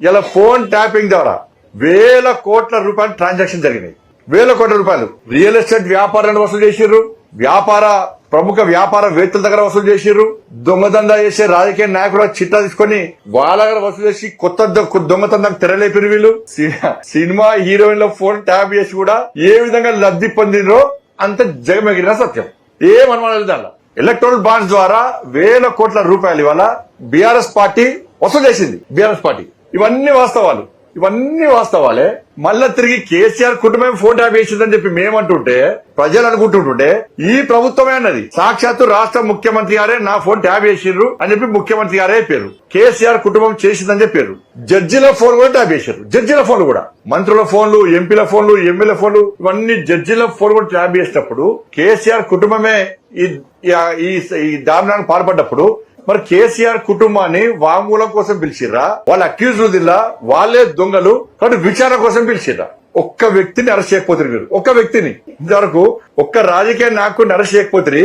ఇలా phone tapping ద్వారా వేల కోట్ల రూపాయలు ట్రాన్సాక్షన్ జరిగినాయి. వేల కోట్ల రూపాయలు రియల్ ఎస్టేట్ వ్యాపారాన్ని వసూలు చేసిర్రు, ప్రముఖ వ్యాపారవేత్తల దగ్గర వసూలు చేసిర్రు, దొంగదందా చేసే రాజకీయ నాయకుల చిట్టా తీసుకొని వాళ్ళ దగ్గర వసూలు చేసి కొత్త దొంగతందాకు తెరలేపిన వీళ్ళు. సినిమా హీరోయిన్ల ఫోన్ ట్యాప్ చేసి కూడా ఏ విధంగా లబ్ధి పొందినరో అంత జగమెగిరిన సత్యం. ఏమనమాట దాంట్లో ఎలక్ట్రల్ బాండ్స్ ద్వారా వేల కోట్ల రూపాయలు ఇవాళ బీఆర్ఎస్ పార్టీ వసూలు చేసింది. బీఆర్ఎస్ పార్టీ ఇవన్నీ వాస్తవాలే. మళ్ళా తిరిగి కేసీఆర్ కుటుంబం ఫోన్ ట్యాప్ చేసిందని చెప్పి మేమంటుంటే ప్రజలు అనుకుంటుంటే ఈ ప్రభుత్వమే అన్నది. సాక్షాత్తు రాష్ట్ర ముఖ్యమంత్రి గారే నా ఫోన్ ట్యాప్ చేసిర్రు అని చెప్పి ముఖ్యమంత్రి గారే చెప్పారు. కేసీఆర్ కుటుంబం చేసిందని చెప్పారు. జడ్జిల ఫోన్ కూడా ట్యాప్ చేశారు. జడ్జిల ఫోన్లు కూడా, మంత్రుల ఫోన్లు, ఎంపీల ఫోన్లు, ఎమ్మెల్యే ఫోన్లు, ఇవన్నీ జడ్జిల ఫోన్ కూడా ట్యాప్ చేసినప్పుడు కేసీఆర్ కుటుంబమే ఈ దారుణానికి పాల్పడ్డప్పుడు మరి కేసీఆర్ కుటుంబాన్ని వాంగ్మూలం కోసం పిలిచిర్రా? వాళ్ళ అక్యూజ్లు దిల్లా, వాళ్ళే దొంగలు కాబట్టి విచారణ కోసం పిలిచిర్రా? ఒక్క వ్యక్తిని అరెస్ట్ చేయకపోతే మీరు, ఒక్క వ్యక్తిని ఇంతవరకు ఒక్క రాజకీయ నాయకుడిని అరెస్ట్ చేయకపోతే